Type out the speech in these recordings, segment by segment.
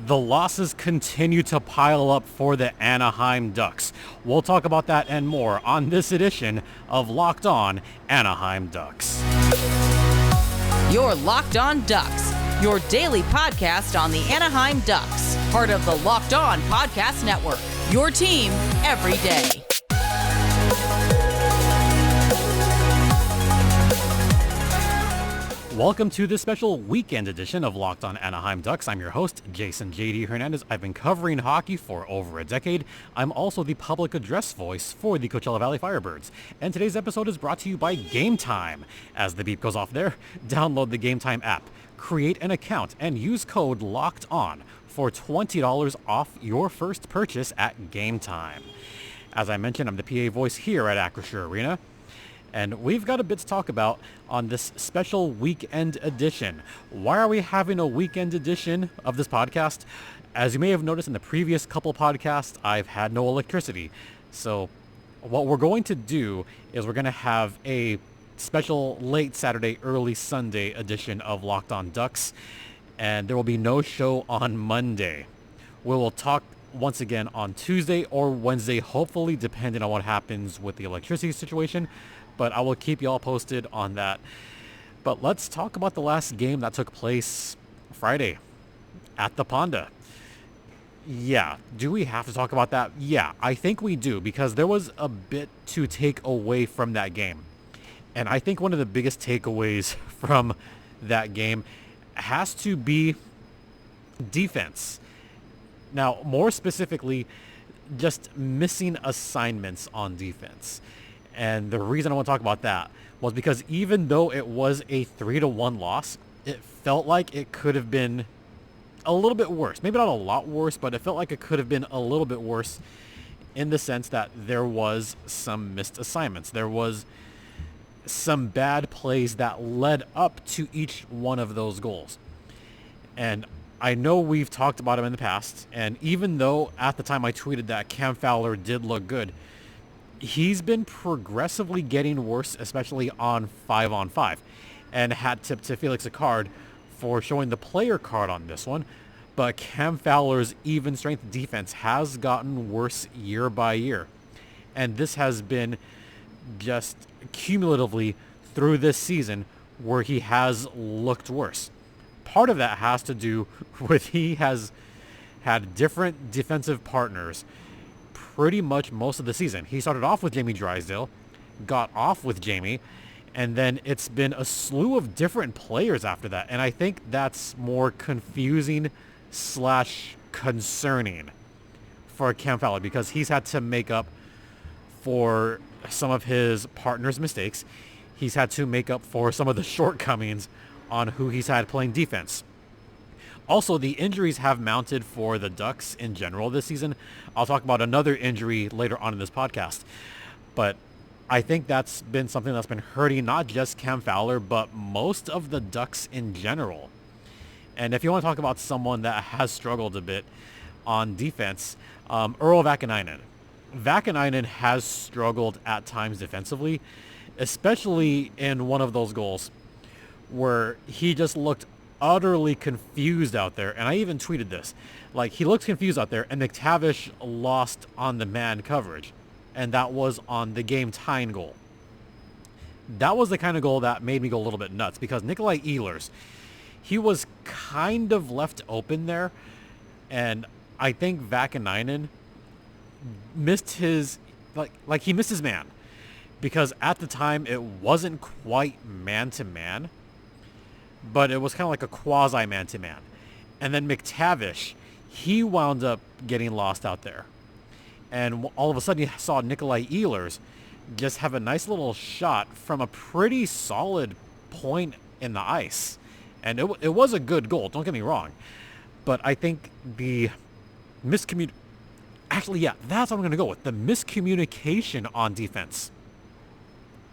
The losses continue to pile up for the Anaheim Ducks. We'll talk about that and more on this edition of Locked On Anaheim Ducks. You're Locked On Ducks, your daily podcast on the Anaheim Ducks, part of the Locked On Podcast Network, your team every day. Welcome to this special weekend edition of Locked On Anaheim Ducks. I'm your host, Jason J.D. Hernandez. I've been covering hockey for over a decade. I'm also the public address voice for the Coachella Valley Firebirds. And today's episode is brought to you by Gametime. As the beep goes off there, download the Gametime app, create an account, and use code LOCKEDON for $20 off your first purchase at Gametime. As I mentioned, I'm the PA voice here at Acrisure Arena. And we've got a bit to talk about on this special weekend edition. Why are we having a weekend edition of this podcast? As you may have noticed in the previous couple podcasts, I've had no electricity. So what we're going to do is we're going to have a special late Saturday, early Sunday edition of Locked On Ducks. And there will be no show on Monday. We will talk once again on Tuesday or Wednesday, hopefully depending on what happens with the electricity situation. But I will keep y'all posted on that. But let's talk about the last game that took place Friday at the Ponda. Yeah, do we have to talk about that? Yeah, I think we do, because there was a bit to take away from that game. And I think one of the biggest takeaways from that game has to be defense. Now, more specifically, just missing assignments on defense. And the reason I want to talk about that was because even though it was a 3-1 loss, it felt like it could have been a little bit worse. Maybe not a lot worse, but it felt like it could have been a little bit worse in the sense that there was some missed assignments. There was some bad plays that led up to each one of those goals. And I know we've talked about him in the past, and even though at the time I tweeted that Cam Fowler did look good, he's been progressively getting worse, especially on 5-on-5. And hat tip to Felix Acard for showing the player card on this one. But Cam Fowler's even strength defense has gotten worse year by year. And this has been just cumulatively through this season where he has looked worse. Part of that has to do with he has had different defensive partners pretty much most of the season. He started off with Jamie Drysdale, got off with Jamie, and then it's been a slew of different players after that. And I think that's more confusing / concerning for Cam Fowler, because he's had to make up for some of his partner's mistakes. He's had to make up for some of the shortcomings on who he's had playing defense. Also, the injuries have mounted for the Ducks in general this season. I'll talk about another injury later on in this podcast. But I think that's been something that's been hurting not just Cam Fowler, but most of the Ducks in general. And if you want to talk about someone that has struggled a bit on defense, Urho Vaakanainen. Vaakanainen has struggled at times defensively, especially in one of those goals where he just looked utterly confused out there. And I even tweeted this. Like, he looked confused out there, and McTavish lost on the man coverage. And that was on the game-tying goal. That was the kind of goal that made me go a little bit nuts, because Nikolai Ehlers, he was kind of left open there. And I think Vaakanainen missed his, like he missed his man. Because at the time, it wasn't quite man-to-man, but it was kind of like a quasi man-to-man. And then McTavish, he wound up getting lost out there. And all of a sudden, you saw Nikolai Ehlers just have a nice little shot from a pretty solid point in the ice. And it was a good goal, don't get me wrong. But I think the actually, yeah, that's what I'm going to go with. The miscommunication on defense,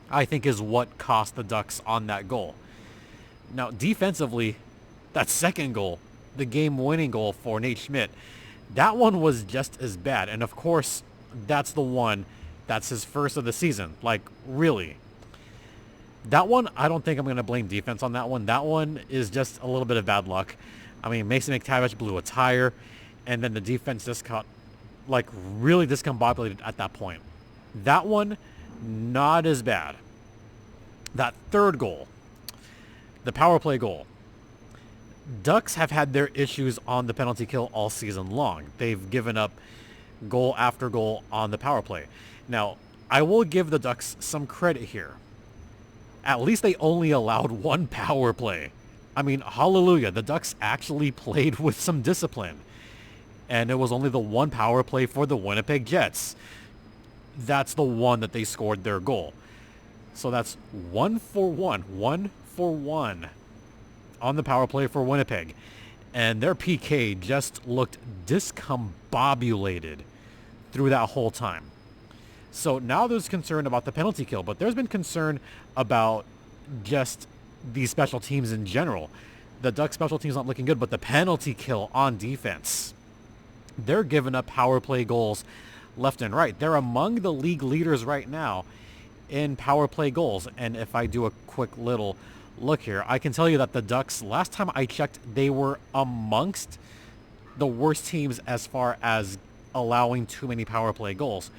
I think, is what cost the Ducks on that goal. Now, defensively, that second goal, the game-winning goal for Nate Schmidt, that one was just as bad. And, of course, that's the one that's his first of the season. Like, really. That one, I don't think I'm going to blame defense on that one. That one is just a little bit of bad luck. I mean, Mason McTavish blew a tire, and then the defense just got, like, really discombobulated at that point. That one, not as bad. That third goal, the power play goal. Ducks have had their issues on the penalty kill all season long. They've given up goal after goal on the power play. Now, I will give the Ducks some credit here. At least they only allowed one power play. I mean, hallelujah, the Ducks actually played with some discipline. And it was only the one power play for the Winnipeg Jets. That's the one that they scored their goal. So that's 1-for-1. 1-for-1 on the power play for Winnipeg. And their PK just looked discombobulated through that whole time. So now there's concern about the penalty kill, but there's been concern about just these special teams in general. The Ducks special teams not looking good, but the penalty kill on defense, they're giving up power play goals left and right. They're among the league leaders right now in power play goals. And if I do a quick little look here, I can tell you that the Ducks, last time I checked, they were amongst the worst teams as far as allowing too many power play goals.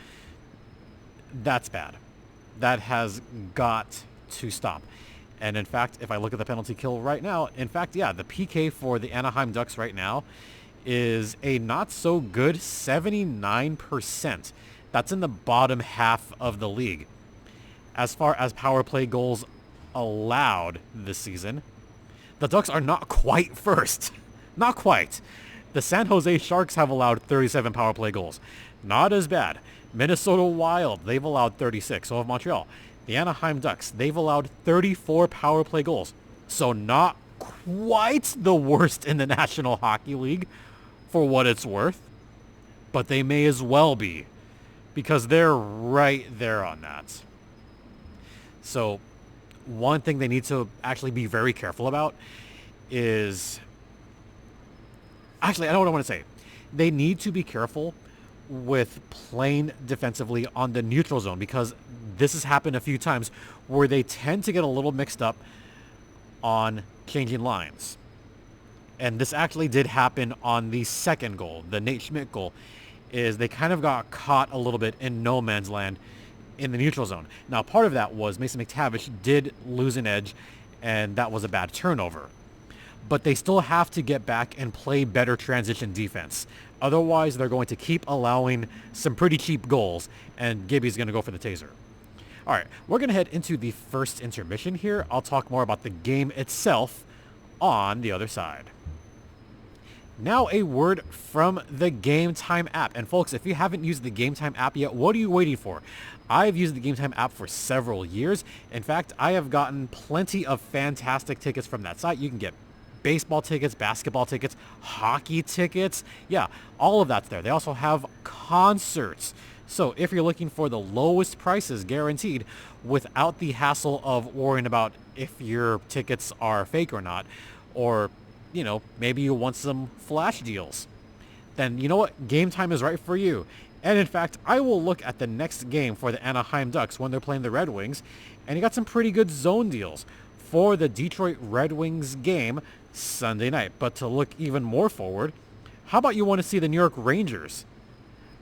That's bad. That has got to stop. And in fact, if I look at the penalty kill right now, in fact, yeah, the PK for the Anaheim Ducks right now is a not so good 79%. That's in the bottom half of the league. As far as power play goals allowed this season, the Ducks are not quite first. Not quite. The San Jose Sharks have allowed 37 power play goals. Not as bad. Minnesota Wild, they've allowed 36. So have Montreal. The Anaheim Ducks, they've allowed 34 power play goals. So not quite the worst in the National Hockey League for what it's worth. But they may as well be, because they're right there on that. So one thing they need to actually be very careful about is... Actually, I know what I want to say. They need to be careful with playing defensively on the neutral zone, because this has happened a few times where they tend to get a little mixed up on changing lines. And this actually did happen on the second goal, the Nate Schmidt goal, is they kind of got caught a little bit in no man's land in the neutral zone. Now, part of that was Mason McTavish did lose an edge, and that was a bad turnover. But they still have to get back and play better transition defense. Otherwise, they're going to keep allowing some pretty cheap goals, and Gibby's going to go for the taser. All right, we're going to head into the first intermission here. I'll talk more about the game itself on the other side. Now a word from the Gametime app. And folks, if you haven't used the Gametime app yet, what are you waiting for? I've used the Gametime app for several years. In fact, I have gotten plenty of fantastic tickets from that site. You can get baseball tickets, basketball tickets, hockey tickets. Yeah, all of that's there. They also have concerts. So if you're looking for the lowest prices guaranteed without the hassle of worrying about if your tickets are fake or not, or, you know, maybe you want some flash deals, then you know what? Gametime is right for you. And in fact, I will look at the next game for the Anaheim Ducks when they're playing the Red Wings, and you got some pretty good zone deals for the Detroit Red Wings game Sunday night. But to look even more forward, how about you want to see the New York Rangers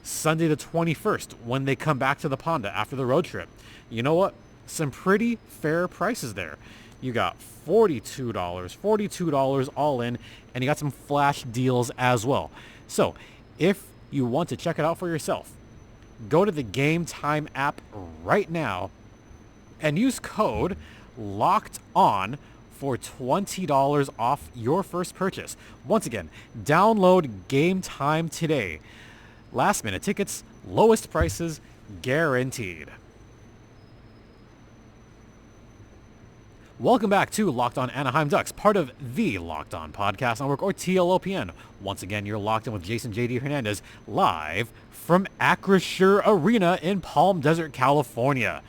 Sunday the 21st when they come back to the Ponda after the road trip? You know what? Some pretty fair prices there. You got $42 all in, and you got some flash deals as well. So if you want to check it out for yourself, go to the Gametime app right now and use code LOCKEDON for $20 off your first purchase. Once again, download Gametime today. Last minute tickets, lowest prices guaranteed. Welcome back to Locked On Anaheim Ducks, part of the Locked On Podcast Network, or TLOPN. Once again, you're locked in with Jason J.D. Hernandez, live from Acrisure Arena in Palm Desert, California,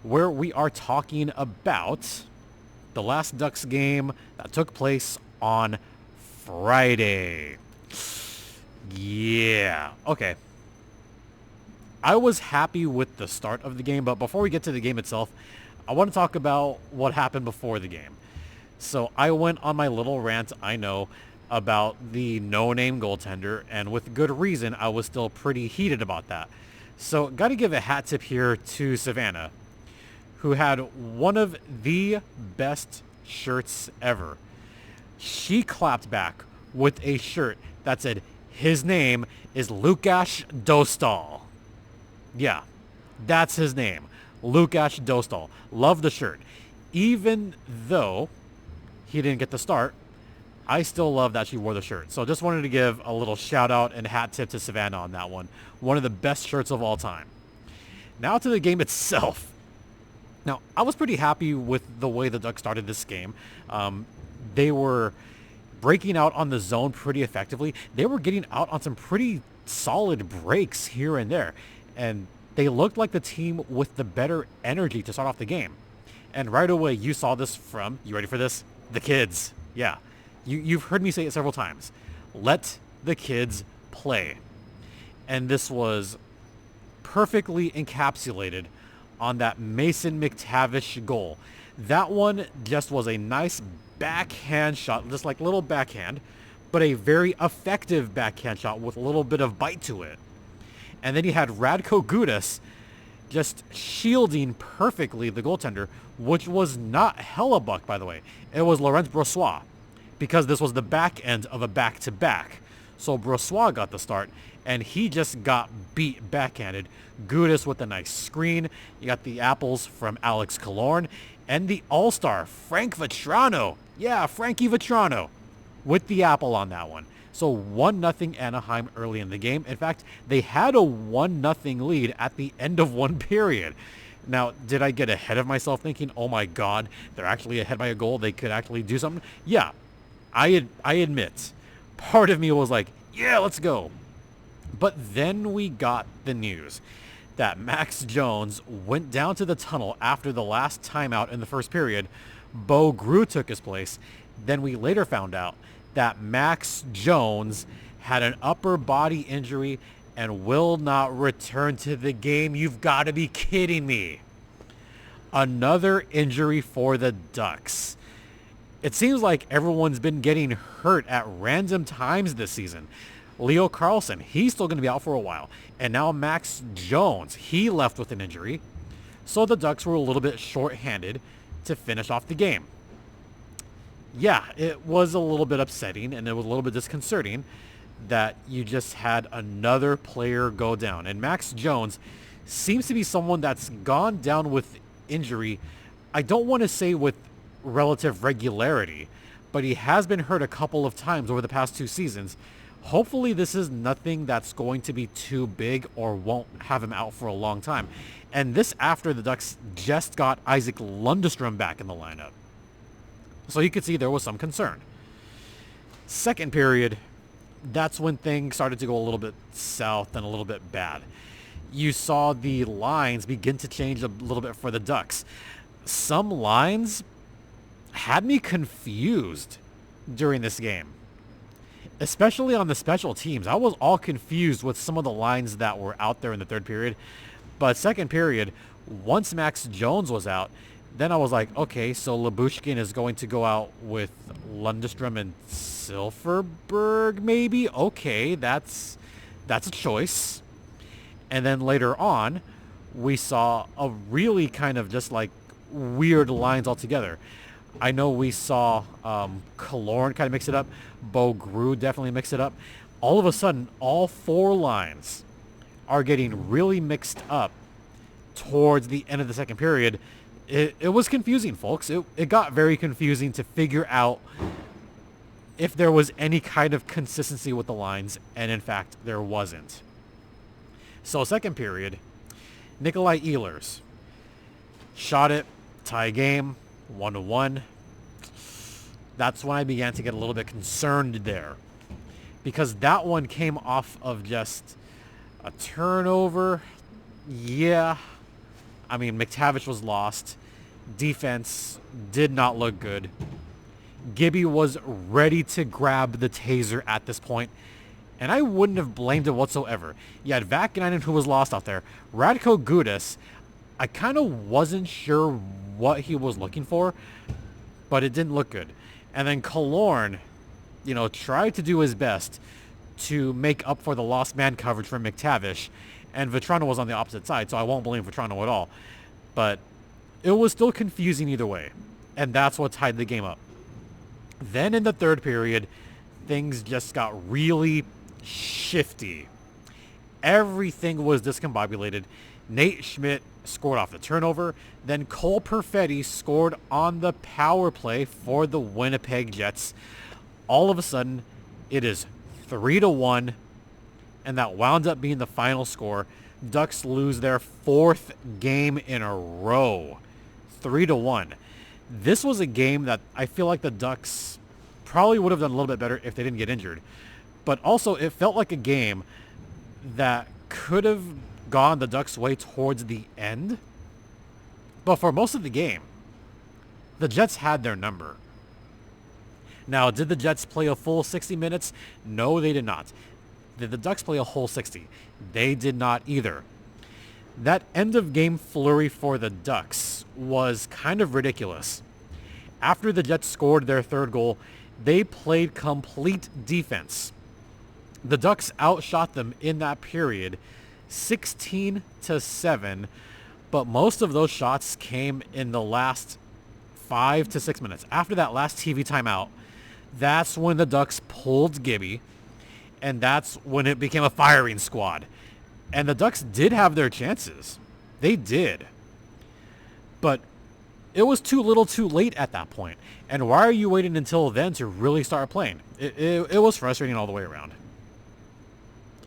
where we are talking about the last Ducks game that took place on Friday. Yeah, okay. I was happy with the start of the game, but before we get to the game itself, I want to talk about what happened before the game. So I went on my little rant, I know, about the no-name goaltender, and with good reason, I was still pretty heated about that. So got to give a hat tip here to Savannah, who had one of the best shirts ever. She clapped back with a shirt that said, his name is Lukáš Dostal. Yeah, that's his name. Lukáš Dostal. Love the shirt. Even though he didn't get the start, I still love that she wore the shirt. So just wanted to give a little shout out and hat tip to Savannah on that one. One of the best shirts of all time. Now to the game itself. Now, I was pretty happy with the way the Ducks started this game. They were breaking out on the zone pretty effectively. They were getting out on some pretty solid breaks here and there. And they looked like the team with the better energy to start off the game. And right away, you saw this from, you ready for this? The kids. Yeah. You've heard me say it several times. Let the kids play. And this was perfectly encapsulated on that Mason McTavish goal. That one just was a nice backhand shot, just like little backhand, but a very effective backhand shot with a little bit of bite to it. And then you had Radko Gudas just shielding perfectly the goaltender, which was not Hellebuck, by the way. It was Laurent Brossoit, because this was the back end of a back-to-back. So Brossoit got the start, and he just got beat backhanded. Gudas with a nice screen. You got the apples from Alex Killorn, and the all-star, Frank Vetrano. Yeah, Frankie Vetrano with the apple on that one. So 1-0 Anaheim early in the game. In fact, they had a 1-0 lead at the end of one period. Now, did I get ahead of myself thinking, oh my God, they're actually ahead by a goal, they could actually do something? Yeah, I admit, part of me was like, yeah, let's go. But then we got the news that Max Jones went down to the tunnel after the last timeout in the first period. Bo Gru took his place. Then we later found out that Max Jones had an upper body injury and will not return to the game. You've got to be kidding me. Another injury for the Ducks. It seems like everyone's been getting hurt at random times this season. Leo Carlson, he's still going to be out for a while. And now Max Jones, he left with an injury. So the Ducks were a little bit short-handed to finish off the game. Yeah, it was a little bit upsetting and it was a little bit disconcerting that you just had another player go down. And Max Jones seems to be someone that's gone down with injury. I don't want to say with relative regularity, but he has been hurt a couple of times over the past 2 seasons. Hopefully this is nothing that's going to be too big or won't have him out for a long time. And this after the Ducks just got Isaac Lundestrom back in the lineup. So you could see there was some concern. Second period, that's when things started to go a little bit south and a little bit bad. You saw the lines begin to change a little bit for the Ducks. Some lines had me confused during this game, especially on the special teams. I was all confused with some of the lines that were out there in the third period. But second period, once Max Jones was out, then I was like, okay, so Lyubushkin is going to go out with Lundestrom and Silfverberg, maybe? Okay, that's a choice. And then later on, we saw a really kind of just like weird lines altogether. I know we saw Killorn kind of mix it up. Bo Gru definitely mix it up. All of a sudden, all 4 lines are getting really mixed up towards the end of the second period. It was confusing, folks. It got very confusing to figure out if there was any kind of consistency with the lines, and in fact, there wasn't. So second period, Nikolai Ehlers shot it, tie game, 1-1. That's when I began to get a little bit concerned there, because that one came off of just a turnover. Yeah, I mean, McTavish was lost. Defense did not look good. Gibby was ready to grab the taser at this point, and I wouldn't have blamed it whatsoever. You had Vakanainen, who was lost out there. Radko Gudas, I kind of wasn't sure what he was looking for, but it didn't look good. And then Killorn, tried to do his best to make up for the lost man coverage from McTavish, and Vetrano was on the opposite side, so I won't blame Vetrano at all. But it was still confusing either way, and that's what tied the game up. Then in the third period, things just got really shifty. Everything was discombobulated. Nate Schmidt scored off the turnover. Then Cole Perfetti scored on the power play for the Winnipeg Jets. All of a sudden, it is 3-1, and that wound up being the final score. Ducks lose their fourth game in a row, 3-1. This was a game that I feel like the Ducks probably would have done a little bit better if they didn't get injured. But also, it felt like a game that could have gone the Ducks' way towards the end. But for most of the game, the Jets had their number. Now, did the Jets play a full 60 minutes? No, they did not. Did the Ducks play a whole 60? They did not either. That end of game flurry for the Ducks was kind of ridiculous. After the Jets scored their third goal, they played complete defense. The Ducks outshot them in that period 16-7, but most of those shots came in the last 5 to 6 minutes. After that last TV timeout, that's when the Ducks pulled Gibby, and that's when it became a firing squad. And the Ducks did have their chances. They did. But it was too little too late at that point. And why are you waiting until then to really start playing? It was frustrating all the way around.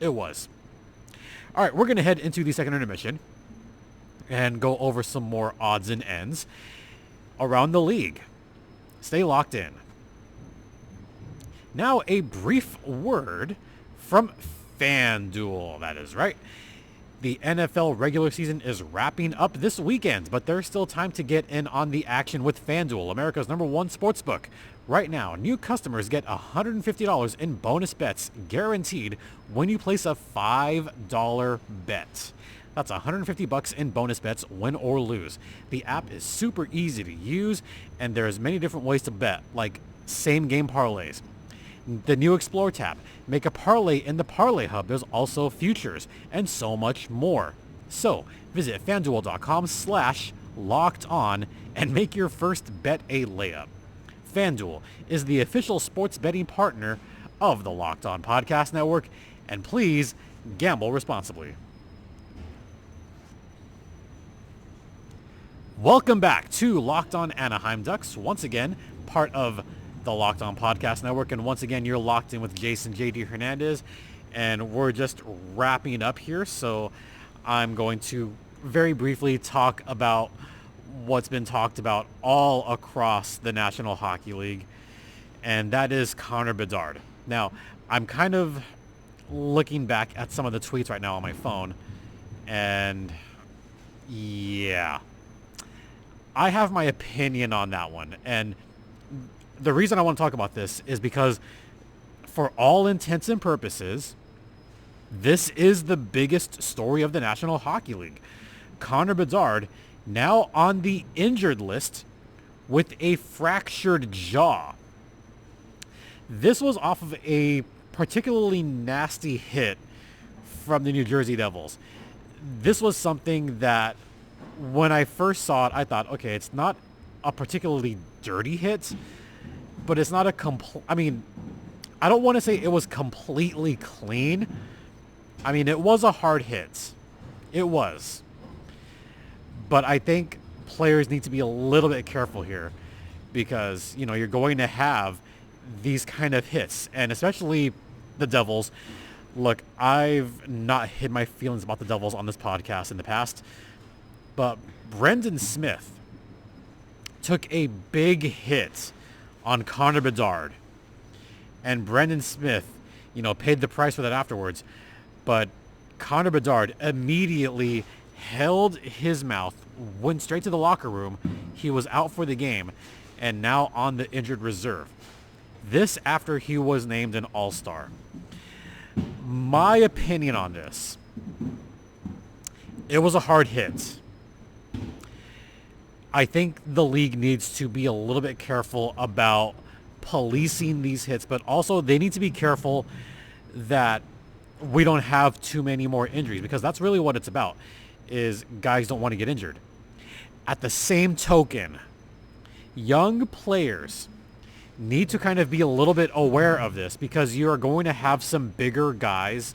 It was. All right, we're going to head into the second intermission and go over some more odds and ends around the league. Stay locked in. Now, a brief word from FanDuel. That is right. The NFL regular season is wrapping up this weekend, but there's still time to get in on the action with FanDuel, America's #1 sportsbook. Right now, new customers get $150 in bonus bets guaranteed when you place a $5 bet. That's $150 in bonus bets, win or lose. The app is super easy to use, and there's many different ways to bet, like same game parlays. The new Explore tab, make a parlay in the Parlay Hub. There's also futures and so much more. So visit FanDuel.com/lockedon and make your first bet a layup. FanDuel is the official sports betting partner of the Locked On Podcast Network, and please gamble responsibly. Welcome back to Locked On Anaheim Ducks, once again part of the Locked On Podcast Network, and once again you're locked in with Jason JD Hernandez, and we're just wrapping up here, so I'm going to very briefly talk about what's been talked about all across the National Hockey League, and that is Connor Bedard. Now, I'm kind of looking back at some of the tweets right now on my phone, and yeah, I have my opinion on that one. And the reason I want to talk about this is because for all intents and purposes, this is the biggest story of the National Hockey League. Connor Bedard now on the injured list with a fractured jaw. This was off of a particularly nasty hit from the New Jersey Devils. This was something that when I first saw it, I thought, okay, it's not a particularly dirty hit, but it's not a I don't want to say it was completely clean. I mean, it was a hard hit. It was. But I think players need to be a little bit careful here because, you're going to have these kind of hits, and especially the Devils. Look, I've not hid my feelings about the Devils on this podcast in the past, but Brendan Smith took a big hit on Connor Bedard, and Brendan Smith, paid the price for that afterwards. But Connor Bedard immediately held his mouth, went straight to the locker room. He was out for the game and now on the injured reserve. This after he was named an All-Star. My opinion on this, it was a hard hit. I think the league needs to be a little bit careful about policing these hits, but also they need to be careful that we don't have too many more injuries, because that's really what it's about, is guys don't want to get injured. At the same token, young players need to kind of be a little bit aware of this, because you are going to have some bigger guys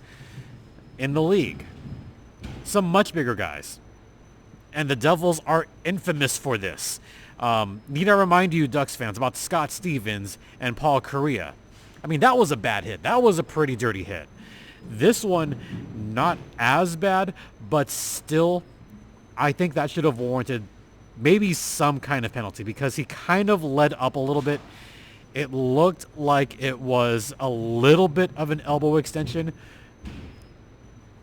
in the league. Some much bigger guys. And the Devils are infamous for this. Need I remind you, Ducks fans, about Scott Stevens and Paul Kariya? I mean, that was a bad hit. That was a pretty dirty hit. This one, not as bad, but still, I think that should have warranted maybe some kind of penalty, because he kind of led up a little bit. It looked like it was a little bit of an elbow extension,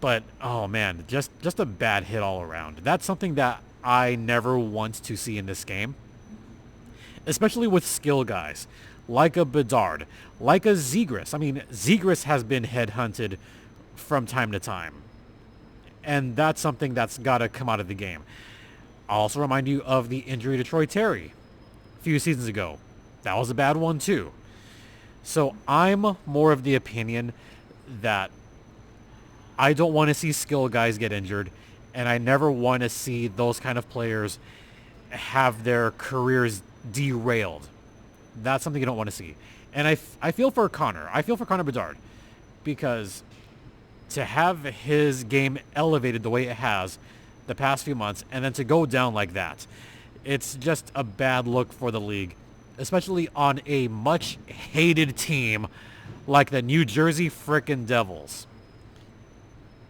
but oh man, just a bad hit all around. That's something that I never want to see in this game, especially with skill guys like a Bedard, like a Zegras. I mean, Zegras has been headhunted from time to time, and that's something that's got to come out of the game. I'll also remind you of the injury to Troy Terry a few seasons ago. That was a bad one too. So I'm more of the opinion that I don't want to see skill guys get injured, and I never want to see those kind of players have their careers derailed. That's something you don't want to see. And I feel for Connor. I feel for Connor Bedard, because to have his game elevated the way it has the past few months, and then to go down like that, it's just a bad look for the league, especially on a much hated team like the New Jersey frickin' Devils.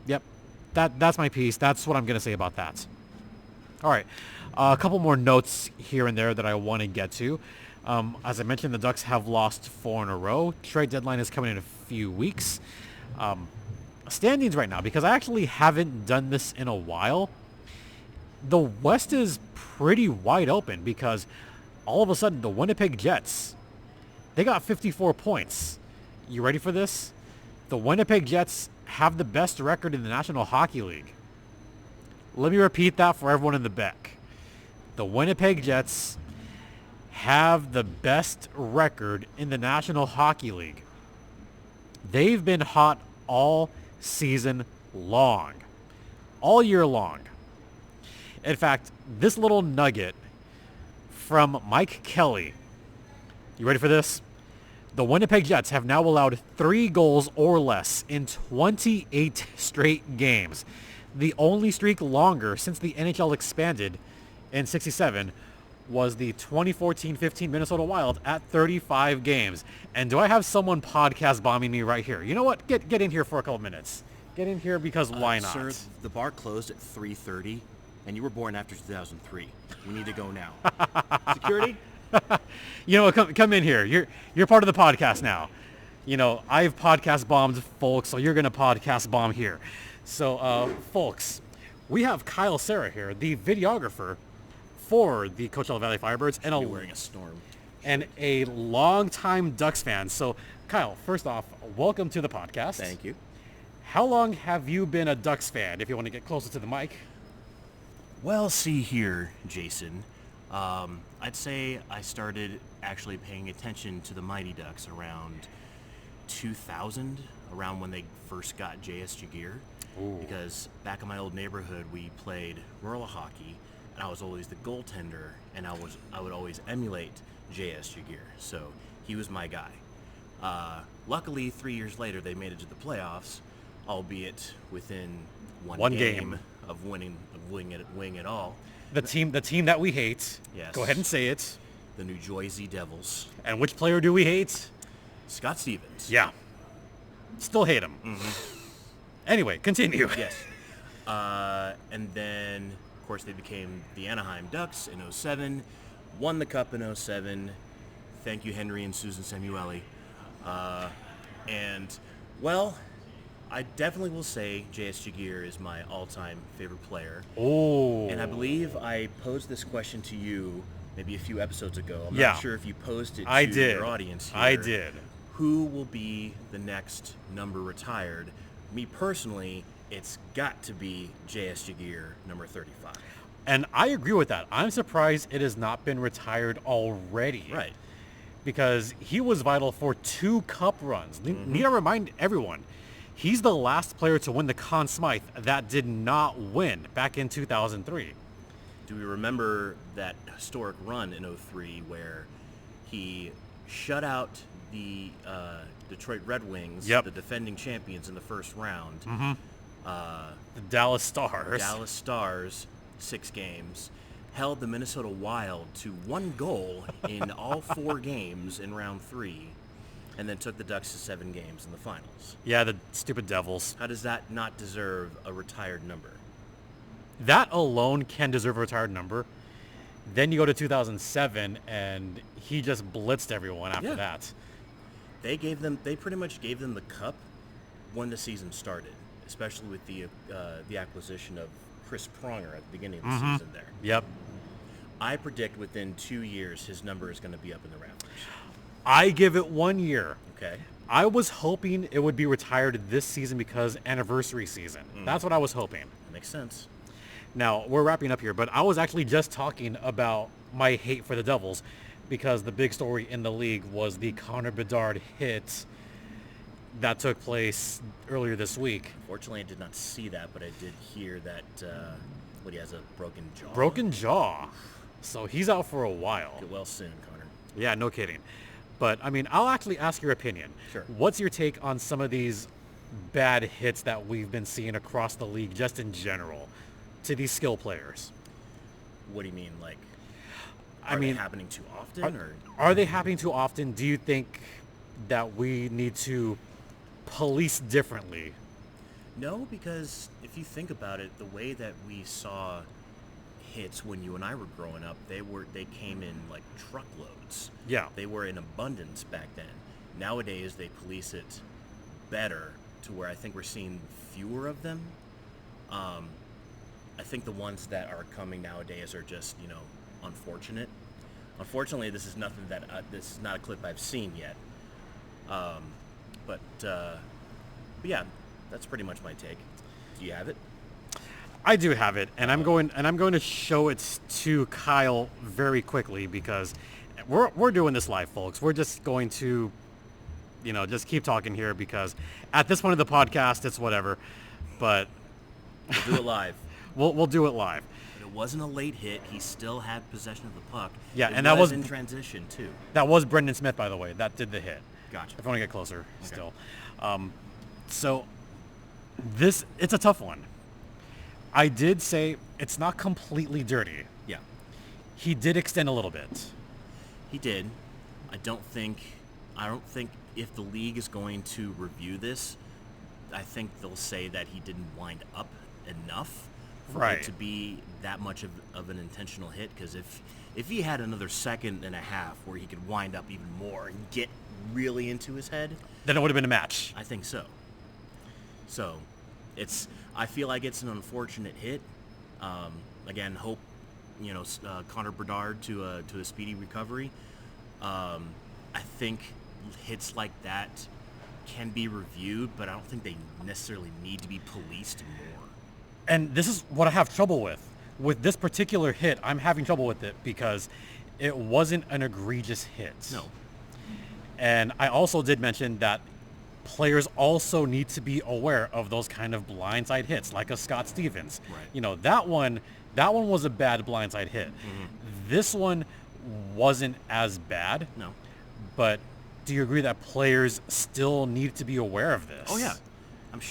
Yep, that's my piece. That's what I'm going to say about that. All right, a couple more notes here and there that I want to get to. As I mentioned, the Ducks have lost 4 in a row. Trade deadline is coming in a few weeks. Standings right now, because I actually haven't done this in a while, the West is pretty wide open, because all of a sudden the Winnipeg Jets, they got 54 points. You ready for this? The Winnipeg Jets have the best record in the National Hockey League. Let me repeat that for everyone in the back. The Winnipeg Jets have the best record in the National Hockey League. They've been hot all season long. All year long. In fact, this little nugget from Mike Kelly. You ready for this? The Winnipeg Jets have now allowed 3 goals or less in 28 straight games. The only streak longer since the NHL expanded in 1967 was the 2014-15 Minnesota Wild at 35 games. And do I have someone podcast bombing me right here? You know what? Get in here for a couple minutes. Get in here, because why not? Sir, the bar closed at 3:30, and you were born after 2003. We need to go now. Security? You know, come in here. You're part of the podcast now. You know, I've podcast bombed folks, so you're going to podcast bomb here. So, folks, we have Kyle Serra here, the videographer for the Coachella Valley Firebirds, and Wearing a storm. And a longtime Ducks fan. So, Kyle, first off, welcome to the podcast. Thank you. How long have you been a Ducks fan, if you want to get closer to the mic? Well, see here, Jason. I'd say I started actually paying attention to the Mighty Ducks around 2000, around when they first got JSG gear. Ooh. Because back in my old neighborhood, we played roller hockey, and I was always the goaltender, and I would always emulate JSG gear. So he was my guy. Luckily, 3 years later, they made it to the playoffs, albeit within one game of winning it all. The team that we hate. Yes. Go ahead and say it. The New Jersey Devils. And which player do we hate? Scott Stevens. Yeah. Still hate him. Mm-hmm. Anyway, continue. Yes. And then, of course, they became the Anaheim Ducks in 07, won the Cup in 07. Thank you, Henry and Susan Samueli. And, well, I definitely will say JSG Gear is my all-time favorite player. Oh. And I believe I posed this question to you maybe a few episodes ago. I'm Yeah. not sure if you posed it I to did. your audience here. I did. Who will be the next number retired? Me personally, it's got to be JSG Gear number 35. And I agree with that. I'm surprised it has not been retired already. Right. because he was vital for 2 cup runs. Need to remind everyone, he's the last player to win the Conn Smythe that did not win back in 2003. Do we remember that historic run in 03 where he shut out the Detroit Red Wings, the defending champions, in the first round? The Dallas Stars, 6 games, held the Minnesota Wild to 1 goal in all 4 games in round 3, and then took the Ducks to 7 games in the finals. Yeah, the stupid Devils. How does that not deserve a retired number? That alone can deserve a retired number. Then you go to 2007, and he just blitzed everyone after that. They pretty much gave them the cup when the season started, especially with the acquisition of Chris Pronger at the beginning of the season there. Yep. I predict within 2 years his number is going to be up in the rafters. I give it 1 year. Okay. I was hoping it would be retired this season because anniversary season. That's what I was hoping. That makes sense. Now, we're wrapping up here, but I was actually just talking about my hate for the Devils because the big story in the league was the Connor Bedard hit that took place earlier this week. Fortunately, I did not see that, but I did hear that he has a broken jaw. Broken jaw. So he's out for a while. Get well soon, Connor. Yeah, no kidding. But, I mean, I'll actually ask your opinion. Sure. What's your take on some of these bad hits that we've been seeing across the league, just in general, to these skill players? What do you mean? Like, are they happening too often? Are they happening too often? Do you think that we need to police differently? No, because if you think about it, the way that we saw hits when you and I were growing up, they came in like truckloads. Yeah. They were in abundance back then. Nowadays, they police it better to where I think we're seeing fewer of them. I think the ones that are coming nowadays are just, unfortunate. Unfortunately, this is nothing that this is not a clip I've seen yet. But yeah, that's pretty much my take. Do you have it? I do have it, and I'm going to show it to Kyle very quickly because we're doing this live, folks. We're just going to, just keep talking here because at this point of the podcast, it's whatever. But we'll do it live. We'll do it live. But it wasn't a late hit. He still had possession of the puck. Yeah, and that was in transition too. That was Brendan Smith, by the way. That did the hit. Gotcha. If I want to get closer, still. So it's a tough one. I did say it's not completely dirty. Yeah. He did extend a little bit. He did. I don't think if the league is going to review this, I think they'll say that he didn't wind up enough for it to be that much of an intentional hit. Because if he had another second and a half where he could wind up even more and get really into his head, then it would have been a match. I think so. So I feel like it's an unfortunate hit. Again, hope Connor Bedard to a speedy recovery. I think hits like that can be reviewed, but I don't think they necessarily need to be policed more. And this is what I have trouble with. With this particular hit, I'm having trouble with it because it wasn't an egregious hit. No. And I also did mention that players also need to be aware of those kind of blindside hits, like a Scott Stevens. Right. That one was a bad blindside hit. Mm-hmm. This one wasn't as bad. No. But do you agree that players still need to be aware of this? Oh yeah. I'm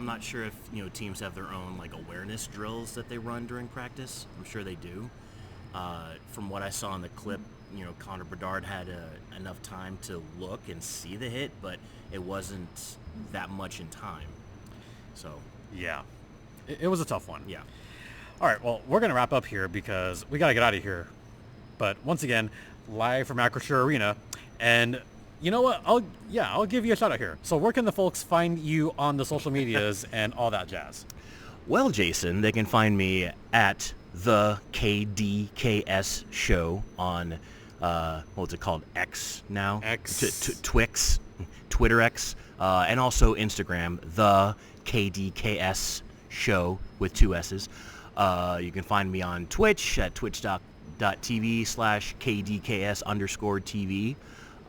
not sure if teams have their own like awareness drills that they run during practice. I'm sure they do. From what I saw in the clip, Connor Bedard had enough time to look and see the hit, but it wasn't that much in time. So yeah, it was a tough one. Yeah. All right, well, we're gonna wrap up here because we gotta get out of here. But once again, live from Acrisure Arena, and you know what? I'll give you a shout out here. So where can the folks find you on the social medias and all that jazz? Well, Jason, they can find me at the KDKS show on what's it called? X now? X. Twix, Twitter X, and also Instagram, the KDKS show with 2 S's. You can find me on Twitch at twitch.tv/KDKS_TV.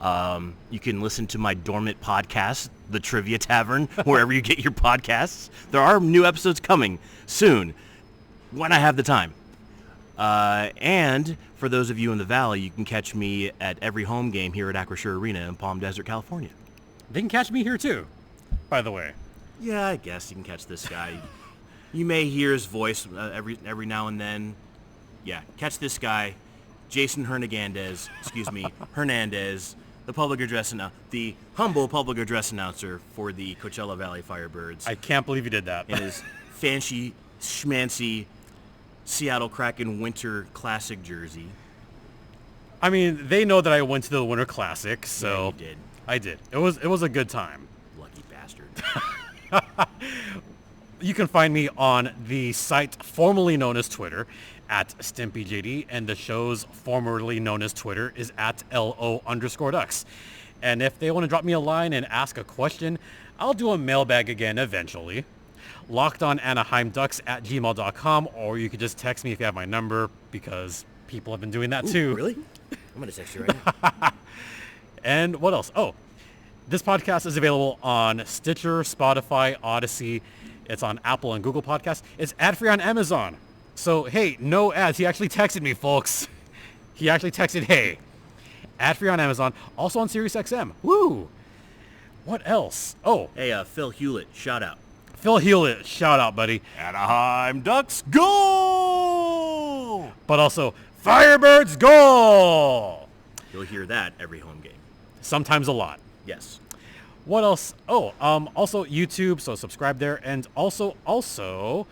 You can listen to my dormant podcast, The Trivia Tavern, wherever you get your podcasts. There are new episodes coming soon, when I have the time. And for those of you in the Valley, you can catch me at every home game here at Acrisure Arena in Palm Desert, California. They can catch me here too, by the way. Yeah, I guess you can catch this guy. You may hear his voice every now and then. Yeah, catch this guy, Jason Hernandez, Hernandez, the humble public address announcer for the Coachella Valley Firebirds. I can't believe you did that. In his fancy, schmancy Seattle Kraken Winter Classic jersey. I mean, they know that I went to the Winter Classic, so Yeah, you did. I did. It was a good time. Lucky bastard. You can find me on the site formerly known as Twitter at StimpyJD, and the show's formerly known as Twitter is at LO_Ducks. And if they want to drop me a line and ask a question, I'll do a mailbag again eventually. LockedOnAnaheimDucks at gmail.com, or you could just text me if you have my number, because people have been doing that too. Really? I'm going to text you right now. And what else? Oh, this podcast is available on Stitcher, Spotify, Odyssey. It's on Apple and Google Podcasts. It's ad-free on Amazon. So, hey, no ads. He actually texted me, folks. He actually texted, hey. Ad-free on Amazon. Also on SiriusXM. Woo! What else? Oh. Hey, Phil Hewlett, shout out. Phil Hewlett, shout out, buddy. Anaheim Ducks, go! But also, Firebirds, goal! You'll hear that every home game. Sometimes a lot. Yes. What else? Oh, also YouTube, so subscribe there. And also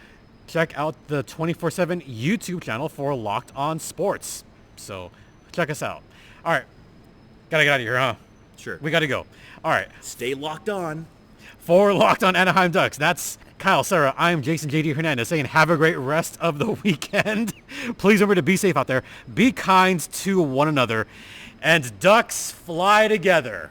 check out the 24/7 YouTube channel for Locked On Sports. So check us out. All right. Gotta get out of here, huh? Sure. We gotta go. All right. Stay locked on. For Locked On Anaheim Ducks, that's Kyle, Sarah. I'm Jason J.D. Hernandez saying have a great rest of the weekend. Please remember to be safe out there. Be kind to one another. And Ducks fly together.